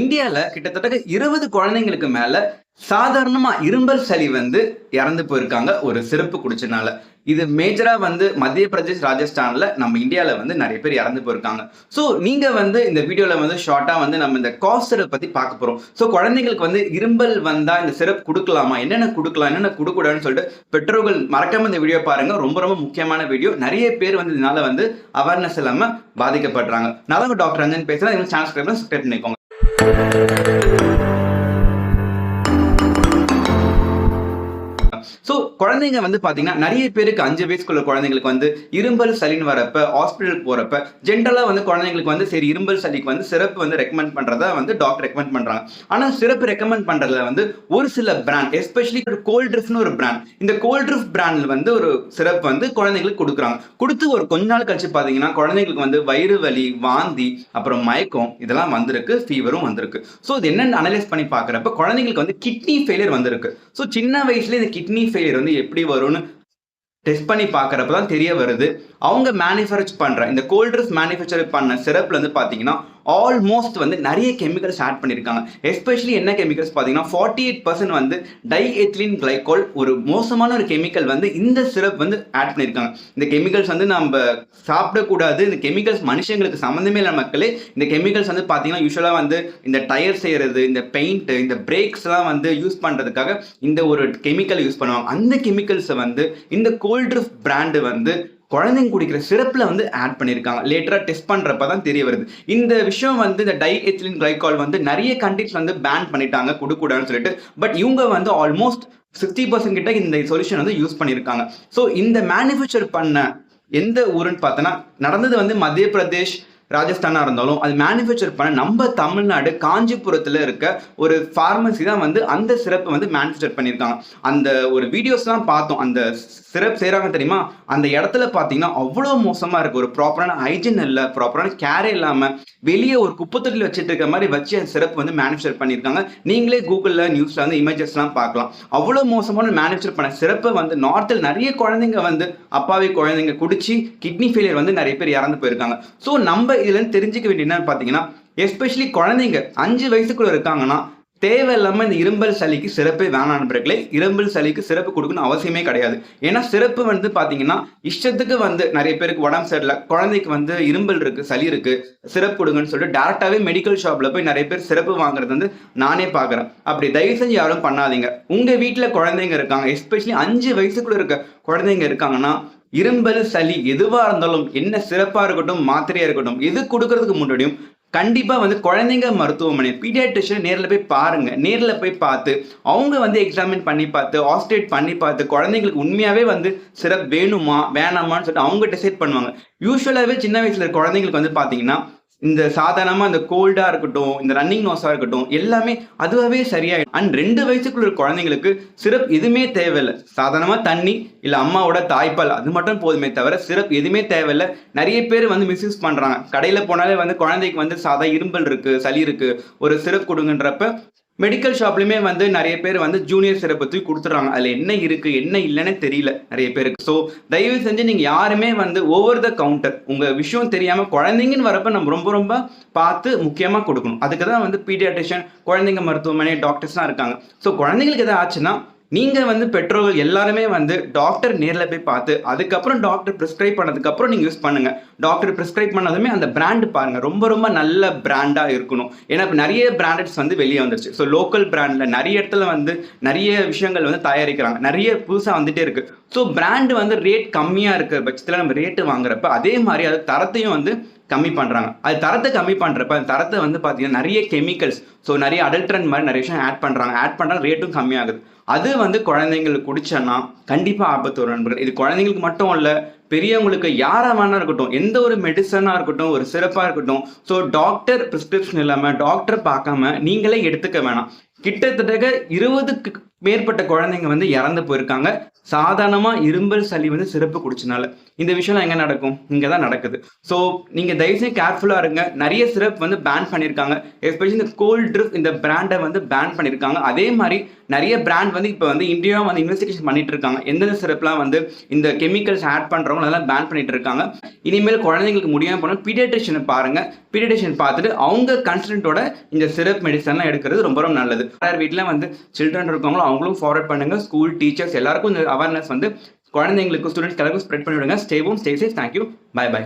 இந்தியால கிட்டத்தட்ட 20 குழந்தைங்களுக்கு மேல சாதாரணமா இரும்பல் சளி இறந்து போயிருக்காங்க ஒரு சிறப்பு குடிச்சனால. இது மேஜரா மத்திய பிரதேஷ், ராஜஸ்தான்ல நம்ம இந்தியால நெறைய பேர் இறந்து போயிருக்காங்க. சோ நீங்க இந்த வீடியோல ஷார்ட்டா நம்ம இந்த காஃப் சிரப் பத்தி பார்க்க போறோம். சோ குழந்தைங்களுக்கு இரும்பல் வந்தா இந்த சிரப் குடுக்கலாமா? என்னென்ன குடுக்கலாம்? என்னென்ன குடுக்கக்கூடாதுன்னு சொல்லிட்டு பெற்றோர்கள் மறக்காம இந்த வீடியோ பாருங்க. ரொம்ப ரொம்ப முக்கியமான வீடியோ. நெறைய பேர் இதனால அவேர்னஸ் இல்லாம பாதிக்கப்படுறாங்க. நான் தான் டாக்டர் ரஞ்சன் பேசுறேன். இந்த சேனல் சப்ஸ்கிரைப் பண்ணிக்கோங்க. சோ குழந்தைங்க பாத்தீங்கன்னா நிறைய பேருக்கு 5 வயசுக்குள்ள குழந்தைங்களுக்கு இரும்பல் சளின்னு வரப்ப ஹாஸ்பிட்டல் போறப்ப ஜென்ரலா குழந்தைங்களுக்கு சரி இரும்பல் சளிக்கு சிறப்பு ரெக்கமெண்ட் பண்றதா டாக்டர் ரெக்கமெண்ட் பண்றாங்க. ஆனா சிறப்பு ரெக்கமெண்ட் பண்றதுல ஒரு சில பிராண்ட் எஸ்பெஷலி கோல்ட்ரிஃப்ட்னு ஒரு பிராண்ட், இந்த கோல்ட்ரிஃப்ட் பிராண்ட்ல ஒரு சிறப்பு குழந்தைங்களுக்கு கொடுக்குறாங்க. கொடுத்து ஒரு கொஞ்ச நாள் கழிச்சு பாத்தீங்கன்னா குழந்தைங்களுக்கு வயிறு வலி, வாந்தி, அப்புறம் மயக்கம் இதெல்லாம் வந்திருக்கு, ஃபீவரும் வந்திருக்கு. சோ இது என்னன்னு அனலைஸ் பண்ணி பாக்குறப்ப குழந்தைங்களுக்கு கிட்னி ஃபெயிலியர் வந்திருக்கு. சோ சின்ன வயசுல இந்த கிட்னி ஃபெயிலியர் எப்படி வரும்னு டெஸ்ட் பண்ணி பார்க்கறப்ப தான் தெரிய வருது. அவங்க மேனுஃபேக்சர் பண்ற இந்த கோல்ட்ரிஃப்ட் மேனுஃபேக்சர் பண்ண சிரப்ல பாத்தீங்கன்னா ஆல்மோஸ்ட் நிறைய கெமிக்கல்ஸ் ஆட் பண்ணிருக்காங்க. எஸ்பெஷலி என்ன கெமிக்கல்ஸ் பாத்தீங்கன்னா 48% டைஎத்திலீன் கிளைகோல் ஒரு மோசமான ஒரு கெமிக்கல் இந்த சிரப் ஆட் பண்ணிருக்காங்க. இந்த கெமிக்கல்ஸ் நம்ம சாப்பிடக்கூடாது. இந்த கெமிக்கல்ஸ் மனுஷங்களுக்கு சம்பந்தமே இல்ல மக்களே. இந்த கெமிக்கல்ஸ் பாத்தீங்கன்னா யூஸ்வலா இந்த டயர் செய்யறது, இந்த பெயிண்ட், இந்த பிரேக்ஸ் எல்லாம் யூஸ் பண்றதுக்காக இந்த ஒரு கெமிக்கல் யூஸ் பண்ணுவாங்க. அந்த கெமிக்கல்ஸ் இந்த கோல்ட்ரிஃப்ட் பிராண்ட் குழந்தைங்க குடிக்கிற சிறப்புல ஆட் பண்ணிருக்காங்க. லேட்டரா டெஸ்ட் பண்றப்ப தான் தெரிய வருது. இந்த விஷயம் இந்த டைஎத்திலீன் கிளைகால் நிறைய கண்ட்ரீஸ் பேன் பண்ணிட்டாங்க, கொடுக்கூடாதுன்னு சொல்லிட்டு. பட் இவங்க ஆல்மோஸ்ட் 60% கிட்ட இந்த சொல்யூஷன் யூஸ் பண்ணிருக்காங்க. சோ இந்த மேனுஃபேக்சர் பண்ண எந்த ஊருன்னு பார்த்தோன்னா நடந்தது மத்திய பிரதேஷ், ராஜஸ்தானா இருந்தாலும் அது மேனுஃபேக்சர் பண்ண நம்ம தமிழ்நாடு காஞ்சிபுரத்துல இருக்க ஒரு பார்மசி தான் அந்த சிறப்பு மேனுஃபேக்சர் பண்ணியிருக்காங்க. அந்த ஒரு வீடியோஸ் தான் பார்த்தோம். அந்த சிரப் செய்யறாங்க தெரியுமா, அந்த இடத்துல பாத்தீங்கன்னா அவ்வளவு மோசமா இருக்கு. ஒரு ப்ராப்பரான ஹைஜீன் இல்ல, ப்ராப்பரான கேர் இல்லாம வெளியே ஒரு குப்பத்தொட்டில வச்சுட்டு இருக்க மாதிரி வச்சு அந்த சிரப் மேனுஃபேக்சர் பண்ணியிருக்காங்க. நீங்களே கூகுள்ல நியூஸ்ல இமேஜஸ் எல்லாம் பார்க்கலாம். அவ்வளவு மோசமான மேனுஃபேக்சர் பண்ண சிரப்பை நார்த்தில் நிறைய குழந்தைங்க அப்பாவி குழந்தைங்க குடிச்சு கிட்னி ஃபெயிலியர் நிறைய பேர் இறந்து போயிருக்காங்க. ஸோ நம்ம இதுல இருந்து தெரிஞ்சுக்க வேண்டிய என்னன்னு பாத்தீங்கன்னா, எஸ்பெஷலி குழந்தைங்க 5 வயசுக்குள்ள இருக்காங்கன்னா தேவையில்லாம இந்த இரும்பல் சளிக்கு சிறப்பே வேணாம் நண்பர்களே. இரும்பல் சளிக்கு சிறப்பு கொடுக்கணும் அவசியமே கிடையாது. ஏன்னா சிறப்பு பாத்தீங்கன்னா இஷ்டத்துக்கு நிறைய பேருக்கு உடம்பு சரியில்லை, குழந்தைக்கு இரும்பல் இருக்கு, சளி இருக்கு, சிறப்பு கொடுங்கன்னு சொல்லிட்டு டேரக்டாவே மெடிக்கல் ஷாப்ல போய் நிறைய பேர் சிறப்பு வாங்குறது நானே பாக்குறேன். அப்படி தயவு செஞ்சு யாரும் பண்ணாதீங்க. உங்க வீட்டுல குழந்தைங்க இருக்காங்க, எஸ்பெஷலி 5 வயசுக்குள்ள இருக்க குழந்தைங்க இருக்காங்கன்னா இரும்பல் சளி எதுவா இருந்தாலும், என்ன சிறப்பா இருக்கட்டும் மாத்திரையா இருக்கட்டும், எது கொடுக்கறதுக்கு முன்னாடியும் கண்டிப்பா குழந்தைங்க மருத்துவமனை பீடியாட்ரிஷியன் நேரில் போய் பாருங்க. நேரில் போய் பார்த்து அவங்க எக்ஸாமின் பண்ணி பார்த்து ஆஸ்டேட் பண்ணி பார்த்து குழந்தைங்களுக்கு உண்மையாவே சிரப் வேணுமா வேணாமான்னு சொல்லிட்டு அவங்க டிசைட் பண்ணுவாங்க. யூஸ்வலாவே சின்ன வயசுல குழந்தைங்களுக்கு பாத்தீங்கன்னா இந்த சாதாரணமா இந்த கோல்டா இருக்கட்டும், இந்த ரன்னிங் நோஸா இருக்கட்டும் எல்லாமே அதுவாகவே சரியாயிடும். அண்ட் 2 வயசுக்குள்ள குழந்தைங்களுக்கு சிரப் எதுவுமே தேவையில்லை. சாதாரணமா தண்ணி இல்ல அம்மாவோட தாய்ப்பால் அது மட்டும் போதுமே தவிர சிரப் எதுவுமே தேவையில்லை. நிறைய பேர் மிஸ்யூஸ் பண்றாங்க. கடையில போனாலே குழந்தைக்கு சாதா இரும்பல் இருக்கு, சளி இருக்கு, ஒரு சிரப் கொடுங்கன்றப்ப மெடிக்கல் ஷாப்லயுமே நிறைய பேர் ஜூனியர் சிரப் தூக்கி கொடுத்துறாங்க. அதுல என்ன இருக்கு என்ன இல்லைன்னு தெரியல நிறைய பேருக்கு. ஸோ தயவு செஞ்சு நீங்க யாருமே ஓவர் த கவுண்டர் உங்க விஷயம் தெரியாம குழந்தைங்கன்னு வரப்ப நம்ம ரொம்ப ரொம்ப பார்த்து முக்கியமா கொடுக்கணும். அதுக்கு தான் பீடியாட்ரிஷியன், குழந்தைங்க மருத்துவமனை, டாக்டர்ஸ்லாம் இருக்காங்க. ஸோ குழந்தைங்களுக்கு எதாவது ஆச்சுன்னா நீங்க பெற்றோர்கள் எல்லாருமே டாக்டர் நேரில் போய் பார்த்து அதுக்கப்புறம் டாக்டர் பிரிஸ்கிரைப் பண்ணதுக்கு அப்புறம் நீங்க யூஸ் பண்ணுங்க. டாக்டர் பிரிஸ்கிரைப் பண்ணதுமே அந்த பிராண்ட் பாருங்க, ரொம்ப ரொம்ப நல்ல பிராண்டா இருக்கணும். ஏன்னா நிறைய பிராண்டட்ஸ் வெளியே வந்துருச்சு. ஸோ லோக்கல் பிராண்ட்ல நிறைய இடத்துல நிறைய விஷயங்கள் தயாரிக்கிறாங்க, நிறைய புதுசா வந்துட்டே இருக்கு. ஸோ பிராண்ட் ரேட் கம்மியா இருக்கிற பட்சத்துல நம்ம ரேட்டு வாங்குறப்ப அதே மாதிரி அது தரத்தையும் கம்மி பண்றாங்க. அது தரத்தை கம்மி பண்றப்ப அந்த தரத்தை பாத்தீங்கன்னா நிறைய கெமிக்கல்ஸ், ஸோ நிறைய அடல்ட்ரன் மாதிரி நிறைய விஷயம் ஆட் பண்றாங்க ரேட்டும் கம்மியாகுது. அது குழந்தைங்களுக்கு குடிச்சோன்னா கண்டிப்பா ஆபத்து வரும் நண்பர்கள். இது குழந்தைங்களுக்கு மட்டும் இல்ல, பெரியவங்களுக்கு யாரா வேணா இருக்கட்டும், எந்த ஒரு மெடிசனா இருக்கட்டும், ஒரு சிறப்பா இருக்கட்டும், ஸோ டாக்டர் பிரிஸ்கிரிப்ஷன் இல்லாம டாக்டர் பார்க்காம நீங்களே எடுத்துக்க வேணாம். கிட்டத்தட்ட மேற்பட்ட குழந்தைங்க வந்து இறந்து போயிருக்காங்க. சாதாரணமா இரும்பல், சளி வந்து சிரப்பு குடிச்சனால. இந்த விஷயம்லாம் எங்க நடக்கும்? இங்க தான் நடக்குது. ஸோ நீங்க தயவுசெய்து கேர்ஃபுல்லா இருங்க. நெறைய சிரப் வந்து பேன் பண்ணியிருக்காங்க. எஸ்பெஷலி இந்த கோல்ட் ட்ரிப் இந்த பிராண்ட வந்து பேன் பண்ணியிருக்காங்க. அதே மாரி நெறைய பிராண்ட் வந்து இப்ப வந்து இந்தியாவா வந்து இன்வெஸ்டிகேஷன் பண்ணிட்டு இருக்காங்க. எந்தெந்த சிரப்லாம் வந்து இந்த கெமிக்கல்ஸ் ஆட் பண்றவங்க அதெல்லாம் பேன் பண்ணிட்டு இருக்காங்க. இனிமேல் குழந்தைங்களுக்கு முடியாம போனா பீடியாட்ரிஷியன பாருங்க. பீடியாட்ரிஷியன் பார்த்துட்டு அவங்க கன்சல்ட்டோட இந்த சிரப் மெடிசன்லாம் எடுக்கிறது ரொம்ப ரொம்ப நல்லது. யார் வீட்ல வந்து சில்ட்ரன் இருக்காங்களோ அவங்களும் ஃபார்வர்ட் பண்ணுங்க. ஸ்கூல் டீச்சர்ஸ் எல்லாருக்கும் இந்த அவேர்னஸ் வந்து குழந்தைங்களுக்கு, ஸ்டூடண்ட்ஸ்க்கு எல்லாருக்கும் ஸ்ப்ரெட் பண்ணி விடுங்க. Stay home, stay safe. Thank you. Bye by.